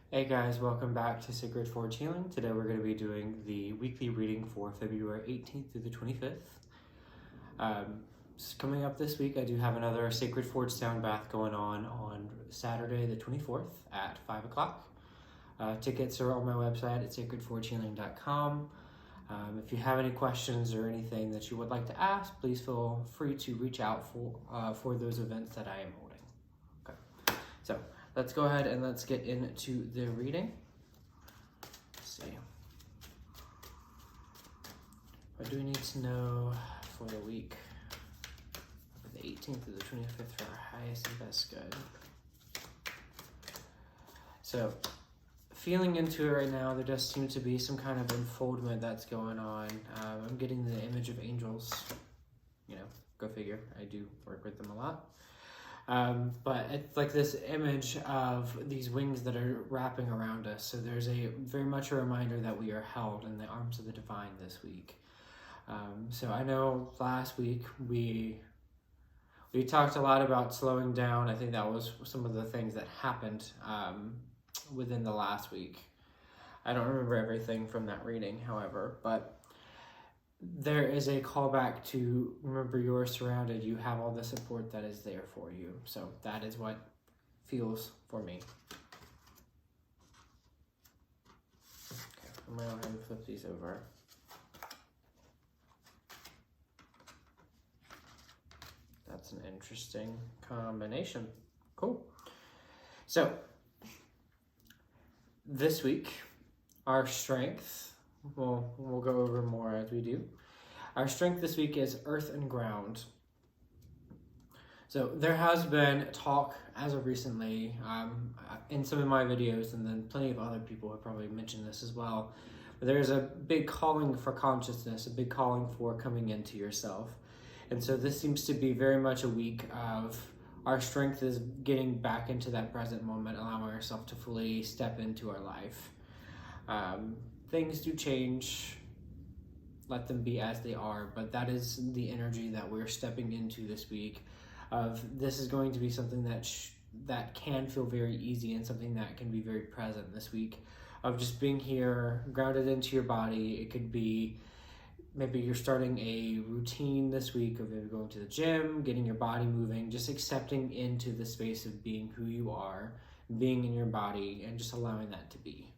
Hey guys, welcome back to Sacred Forge Healing. Today we're going to be doing the weekly reading for February 18th through the 25th. Coming up this week, I do have another Sacred Forge sound bath going on Saturday the 24th at 5 o'clock. Tickets are on my website at sacredforgehealing.com. If you have any questions or anything that you would like to ask, please feel free to reach out for those events that I am holding. Okay, so let's go ahead and let's get into the reading. Let's see. What do we need to know for the week? For the 18th to the 25th for our highest and best good. So, feeling into it right now, there does seem to be some kind of unfoldment that's going on. I'm getting the image of angels. Go figure. I do work with them a lot. But it's like this image of these wings that are wrapping around us. So there's very much a reminder that we are held in the arms of the divine this week. So I know last week we talked a lot about slowing down. I think that was some of the things that happened within the last week. I don't remember everything from that reading, however, but there is a callback to remember you're surrounded, you have all the support that is there for you. So that is what feels for me. Okay, I'm going to go ahead and flip these over. That's an interesting combination. Cool. So this week, our strength, we'll go over more as we do. Our strength this week is earth and ground. So there has been talk as of recently in some of my videos, and then plenty of other people have probably mentioned this as well. But there's a big calling for consciousness, a big calling for coming into yourself. And so this seems to be very much a week of our strength is getting back into that present moment, allowing ourselves to fully step into our life. Things do change, let them be as they are, but that is the energy that we're stepping into this week. This is going to be something that can feel very easy and something that can be very present this week, of just being here, grounded into your body. It could be maybe you're starting a routine this week of maybe going to the gym, getting your body moving, just accepting into the space of being who you are, being in your body, and just allowing that to be.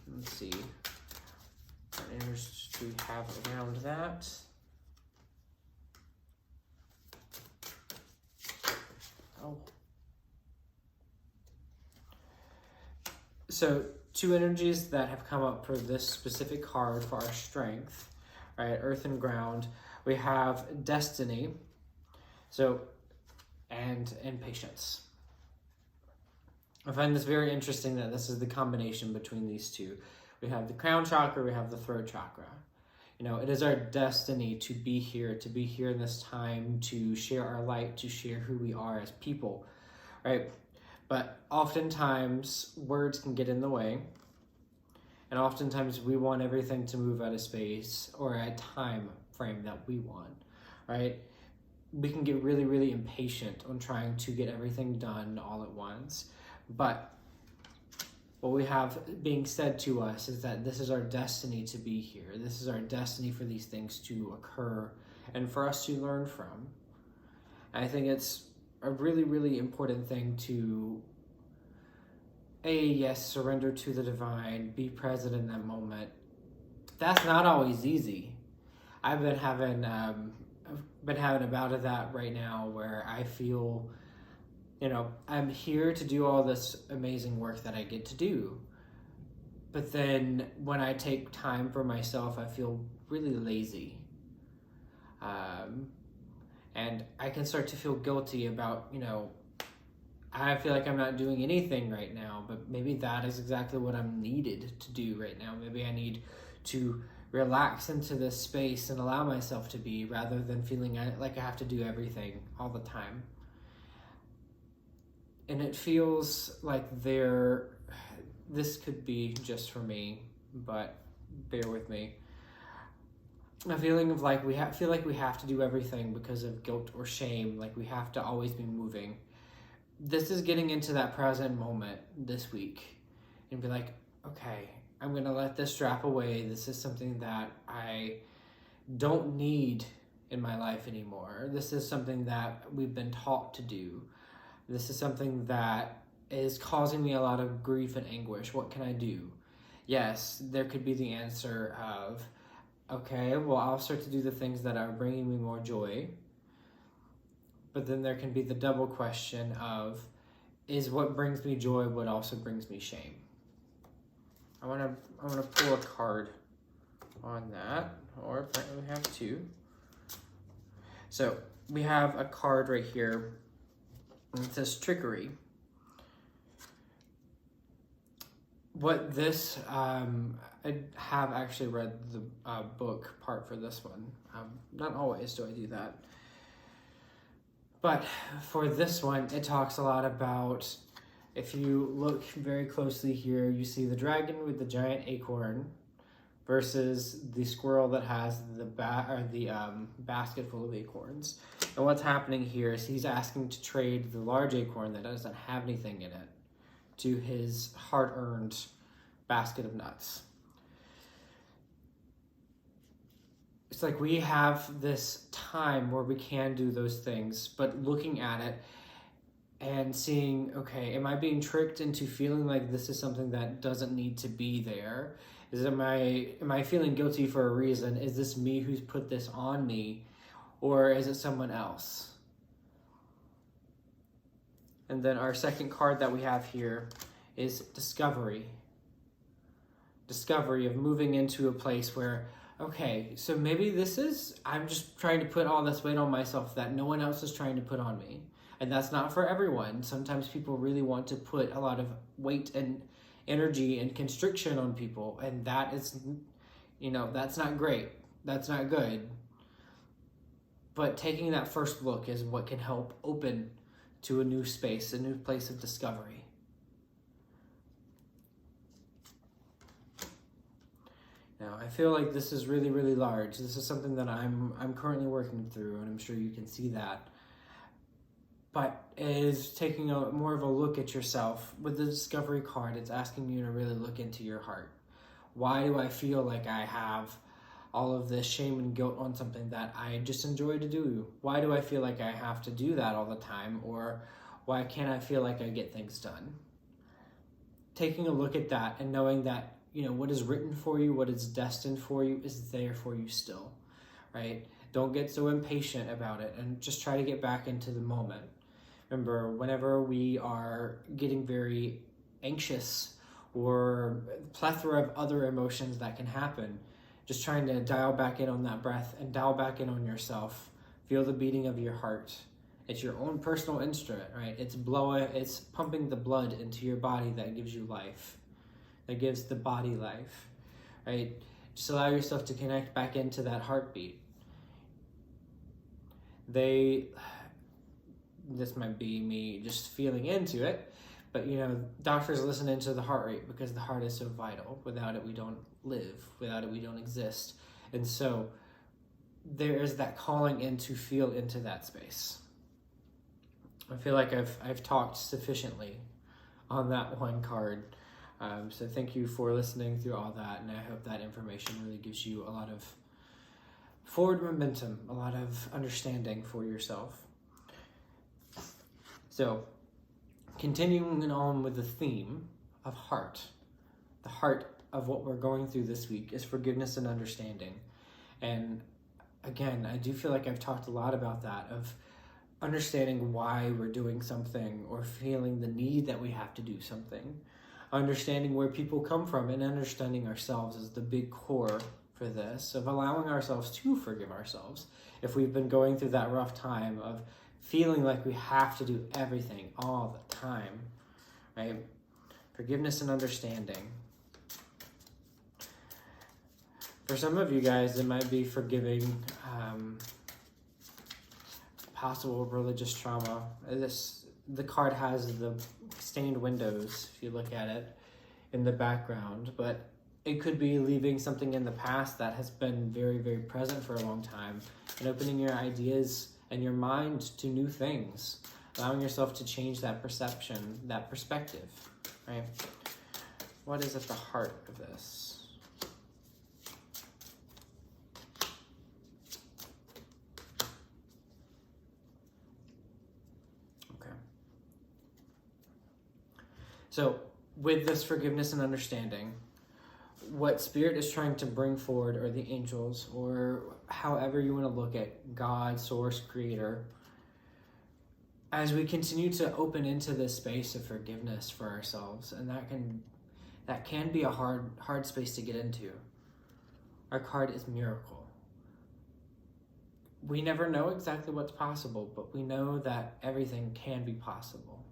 Let's see. What energy do we have around that? Oh. So, two energies that have come up for this specific card for our strength, right? Earth and ground. We have destiny. So, and patience. I find this very interesting that this is the combination between these two. We have the crown chakra, we have the throat chakra. It is our destiny to be here in this time, to share our light, to share who we are as people, right? But oftentimes, words can get in the way. And oftentimes, we want everything to move at a space or a time frame that we want, right? We can get really, really impatient on trying to get everything done all at once. But what we have being said to us is that this is our destiny to be here. This is our destiny for these things to occur and for us to learn from. And I think it's a really, really important thing to, surrender to the divine, be present in that moment. That's not always easy. I've been having a bout of that right now where I feel I'm here to do all this amazing work that I get to do. But then when I take time for myself, I feel really lazy. And I can start to feel guilty about, I feel like I'm not doing anything right now, but maybe that is exactly what I'm needed to do right now. Maybe I need to relax into this space and allow myself to be, rather than feeling like I have to do everything all the time. And it feels like this could be just for me, but bear with me. A feeling of like feel like we have to do everything because of guilt or shame, like we have to always be moving. this is getting into that present moment this week and be like, okay, I'm going to let this drop away. This is something that I don't need in my life anymore. This is something that we've been taught to do. This is something that is causing me a lot of grief and anguish. What can I do? Yes, there could be the answer of, okay, well, I'll start to do the things that are bringing me more joy. But then there can be the double question of, is what brings me joy what also brings me shame? I want to pull a card on that, or apparently we have two. So we have a card right here, and it says trickery. What this, I have actually read the book part for this one. Not always do I do that. But for this one, it talks a lot about, if you look very closely here, you see the dragon with the giant acorn versus the squirrel that has the basket full of acorns. And what's happening here is he's asking to trade the large acorn that doesn't have anything in it to his hard-earned basket of nuts. It's like we have this time where we can do those things, but looking at it and seeing, okay, am I being tricked into feeling like this is something that doesn't need to be there? Am I feeling guilty for a reason? Is this me who's put this on me, or is it someone else? And then our second card that we have here is discovery. Discovery of moving into a place where, okay, so maybe I'm just trying to put all this weight on myself that no one else is trying to put on me. And that's not for everyone. Sometimes people really want to put a lot of weight and energy and constriction on people. And that is, that's not great. That's not good. But taking that first look is what can help open to a new space, a new place of discovery. Now, I feel like this is really, really large. This is something that I'm currently working through, and I'm sure you can see that. But it is taking more of a look at yourself. With the discovery card, it's asking you to really look into your heart. Why do I feel like I have all of this shame and guilt on something that I just enjoy to do? Why do I feel like I have to do that all the time? Or why can't I feel like I get things done? Taking a look at that and knowing that, what is written for you, what is destined for you is there for you still, right? Don't get so impatient about it and just try to get back into the moment. Remember, whenever we are getting very anxious or a plethora of other emotions that can happen, just trying to dial back in on that breath and dial back in on yourself. Feel the beating of your heart. It's your own personal instrument, right? It's pumping the blood into your body that gives you life, that gives the body life, right? Just allow yourself to connect back into that heartbeat. This might be me just feeling into it, but doctors listen into the heart rate because the heart is so vital. Without it, we don't live. Without it, we don't exist. And so there is that calling in to feel into that space. I feel like I've talked sufficiently on that one card. So thank you for listening through all that, and I hope that information really gives you a lot of forward momentum, a lot of understanding for yourself. So, continuing on with the theme of heart, the heart of what we're going through this week is forgiveness and understanding. And again, I do feel like I've talked a lot about that, of understanding why we're doing something or feeling the need that we have to do something. Understanding where people come from and understanding ourselves is the big core for this, of allowing ourselves to forgive ourselves. If we've been going through that rough time of feeling like we have to do everything all the time, right? Forgiveness and understanding. For some of you guys, it might be forgiving possible religious trauma. The card has the stained windows, if you look at it, in the background, but it could be leaving something in the past that has been very, very present for a long time and opening your ideas and your mind to new things. allowing yourself to change that perception, that perspective, right? What is at the heart of this? Okay. So with this forgiveness and understanding, what Spirit is trying to bring forward, or the angels, or however you want to look at God, source, creator, as we continue to open into this space of forgiveness for ourselves, and that can be a hard space to get into. Our card is miracle. We never know exactly what's possible, but we know that everything can be possible,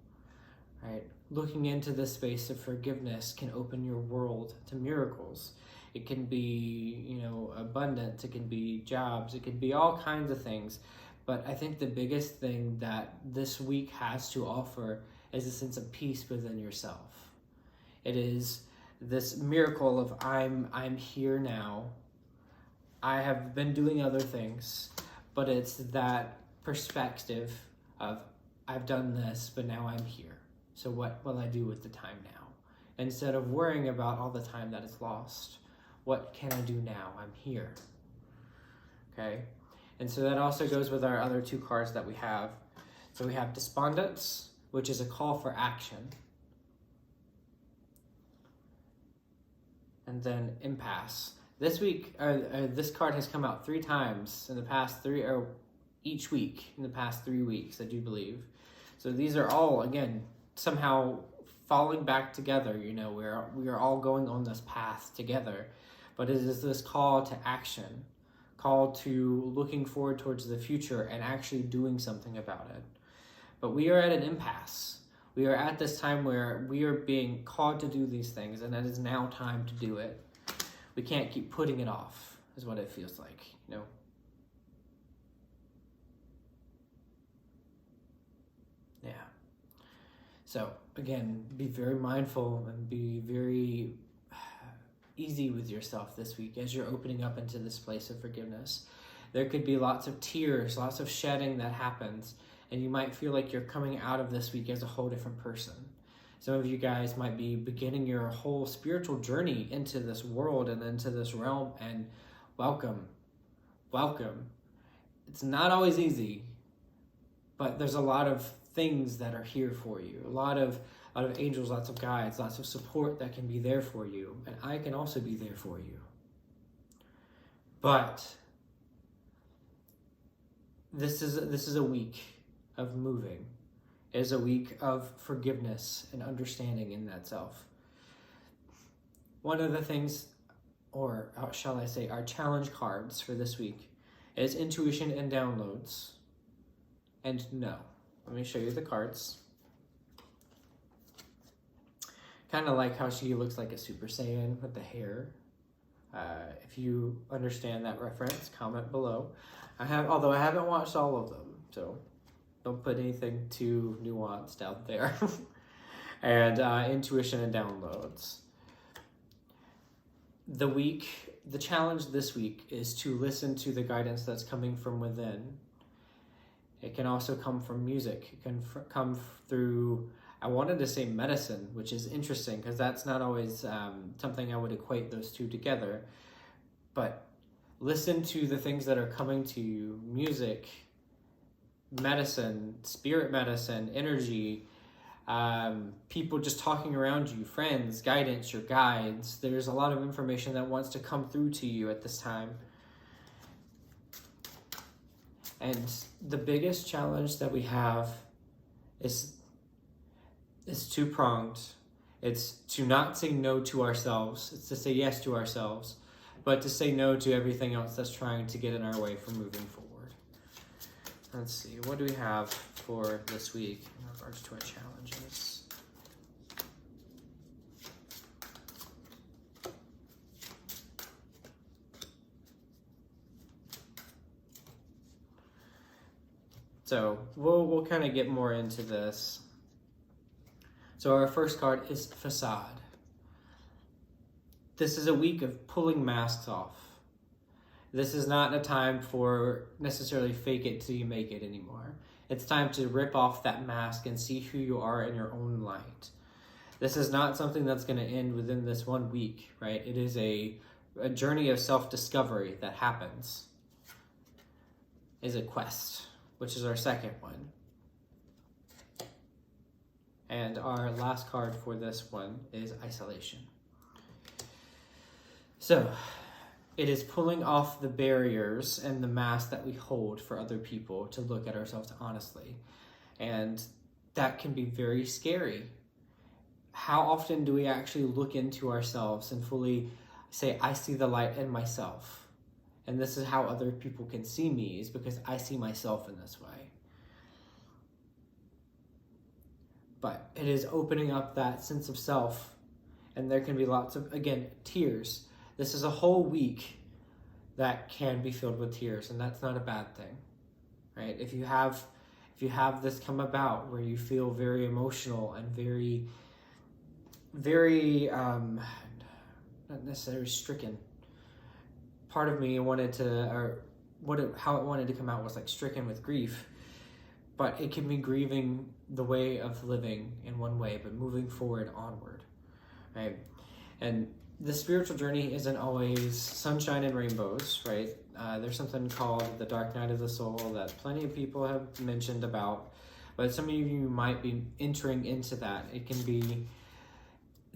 right? Looking into this space of forgiveness can open your world to miracles. It can be, abundance. It can be jobs. It can be all kinds of things. But I think the biggest thing that this week has to offer is a sense of peace within yourself. It is this miracle of I'm here now. I have been doing other things, but it's that perspective of I've done this, but now I'm here. So what will I do with the time now? Instead of worrying about all the time that is lost, what can I do now? I'm here. Okay? And so that also goes with our other two cards that we have. So we have Despondence, which is a call for action. And then Impasse. This week, this card has come out 3 times in the past each week in the past 3 weeks, I do believe. So these are all, again, somehow falling back together. We are all going on this path together, but it is this call to action, call to looking forward towards the future and actually doing something about it. But we are at an impasse. We are at this time where we are being called to do these things, and it is now time to do it. We can't keep putting it off, is what it feels like, Yeah. So, again, be very mindful and be very easy with yourself this week as you're opening up into this place of forgiveness. There could be lots of tears, lots of shedding that happens, and you might feel like you're coming out of this week as a whole different person. Some of you guys might be beginning your whole spiritual journey into this world and into this realm, and welcome. It's not always easy, but there's a lot of things that are here for you. A lot of angels, lots of guides, lots of support that can be there for you, and I can also be there for you. But this is a week of moving. It is a week of forgiveness and understanding in that self. One of the things, or shall I say, our challenge cards for this week is Intuition and Downloads. And no. Let me show you the cards. Kind of like how she looks like a Super Saiyan with the hair. If you understand that reference, comment below. Although I haven't watched all of them, so don't put anything too nuanced out there. And Intuition and Downloads. The challenge this week is to listen to the guidance that's coming from within. It can also come from music. It can come through, I wanted to say medicine, which is interesting because that's not always something I would equate those two together. But listen to the things that are coming to you: music, medicine, spirit medicine, energy, people just talking around you, friends, guidance, your guides. There's a lot of information that wants to come through to you at this time. And the biggest challenge that we have is two-pronged. It's to not say no to ourselves. It's to say yes to ourselves, but to say no to everything else that's trying to get in our way from moving forward. Let's see, what do we have for this week in regards to our challenges? So we'll kind of get more into this. So our first card is Facade. This is a week of pulling masks off. This is not a time for necessarily fake it till you make it anymore. It's time to rip off that mask and see who you are in your own light. This is not something that's going to end within this 1 week, right? It is a journey of self-discovery that happens. Is a quest, which is our second one. And our last card for this one is isolation. So, it is pulling off the barriers and the mask that we hold for other people to look at ourselves honestly. And that can be very scary. How often do we actually look into ourselves and fully say, I see the light in myself? And this is how other people can see me, is because I see myself in this way. But it is opening up that sense of self. And there can be lots of, again, tears. This is a whole week that can be filled with tears, and that's not a bad thing, right? If you have this come about where you feel very emotional and very, not necessarily stricken. Part of me wanted to, how it wanted to come out was like stricken with grief, but it can be grieving the way of living in one way, but moving forward onward, right? And the spiritual journey isn't always sunshine and rainbows, right? There's something called the dark night of the soul that plenty of people have mentioned about, but some of you might be entering into that. It can be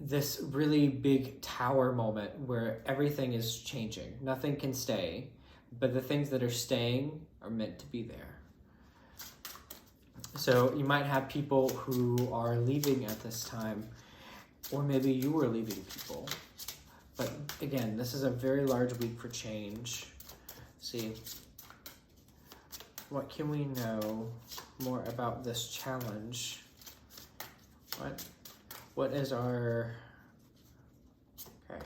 this really big tower moment where everything is changing. Nothing can stay, but the things that are staying are meant to be there. So you might have people who are leaving at this time, or maybe you were leaving people. But again, this is a very large week for change. See, what can we know more about this challenge? What is our, okay.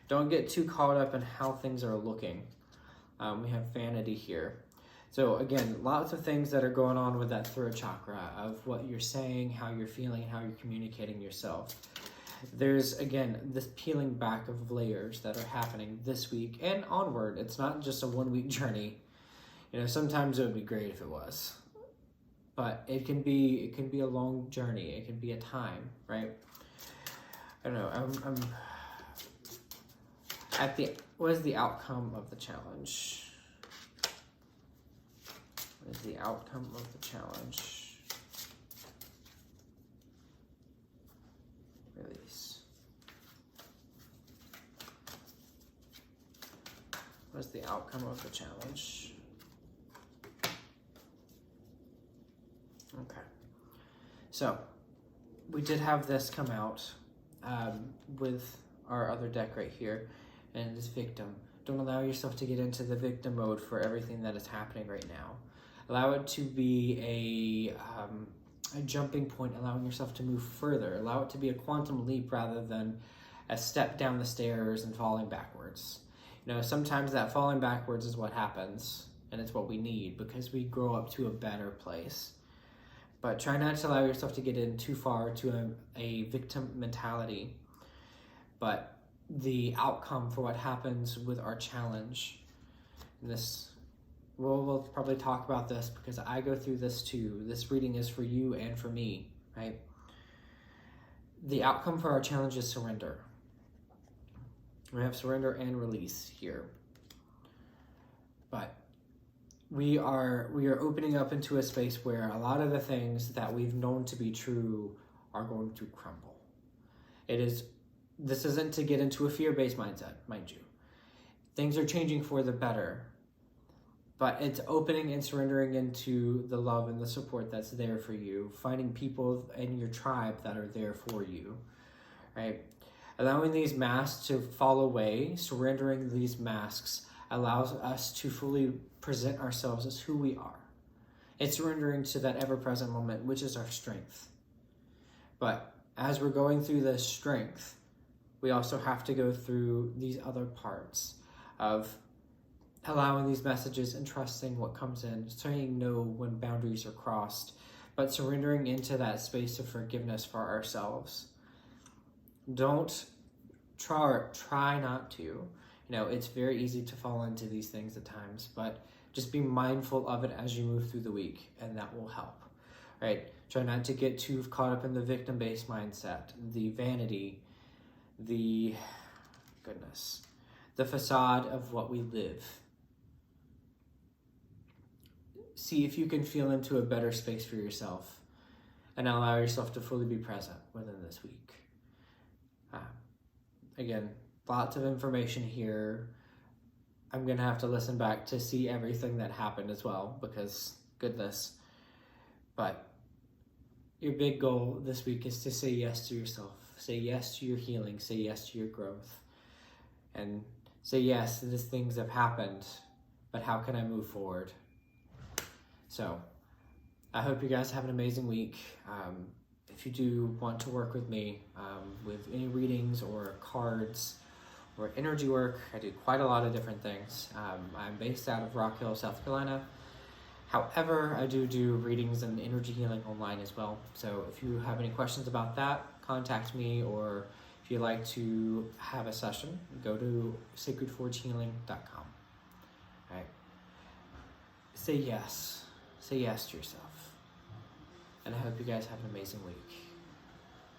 Don't get too caught up in how things are looking. We have vanity here. So again, lots of things that are going on with that throat chakra of what you're saying, how you're feeling, how you're communicating yourself. There's, again, this peeling back of layers that are happening this week and onward. It's not just a 1 week journey. You know, sometimes it would be great if it was, but it can be a long journey. It can be a time, right? I don't know. What is the outcome of the challenge? What is the outcome of the challenge? Release. What is the outcome of the challenge? Okay. So, we did have this come out with our other deck right here, and it is victim. Don't allow yourself to get into the victim mode for everything that is happening right now. Allow it to be a jumping point, allowing yourself to move further. Allow it to be a quantum leap rather than a step down the stairs and falling backwards. You know, sometimes that falling backwards is what happens, and it's what we need because we grow up to a better place. But try not to allow yourself to get in too far to a victim mentality. But the outcome for what happens with our challenge, and this, we'll probably talk about this because I go through this too. This reading is for you and for me, right? The outcome for our challenge is surrender. We have surrender and release here. But we are opening up into a space where a lot of the things that we've known to be true are going to crumble. This isn't to get into a fear-based mindset, mind you. Things are changing for the better, but it's opening and surrendering into the love and the support that's there for you, finding people in your tribe that are there for you, right? Allowing these masks to fall away, surrendering these masks allows us to fully present ourselves as who we are. It's surrendering to that ever-present moment, which is our strength. But as we're going through this strength, we also have to go through these other parts of allowing these messages and trusting what comes in, saying no when boundaries are crossed, but surrendering into that space of forgiveness for ourselves. Don't try not to. You know, it's very easy to fall into these things at times, but just be mindful of it as you move through the week, and that will help, right? Try not to get too caught up in the victim-based mindset, the vanity, the facade of what we live. See if you can feel into a better space for yourself and allow yourself to fully be present within this week. Again, lots of information here. I'm going to have to listen back to see everything that happened as well, because goodness. But your big goal this week is to say yes to yourself. Say yes to your healing. Say yes to your growth. And say yes, these things have happened, but how can I move forward? So I hope you guys have an amazing week. If you do want to work with me with any readings or cards or energy work, I do quite a lot of different things. I'm based out of Rock Hill, South Carolina. However, I do readings and energy healing online as well. So if you have any questions about that, contact me, or if you'd like to have a session, go to sacredforgehealing.com. All right. Say yes. Say yes to yourself. And I hope you guys have an amazing week.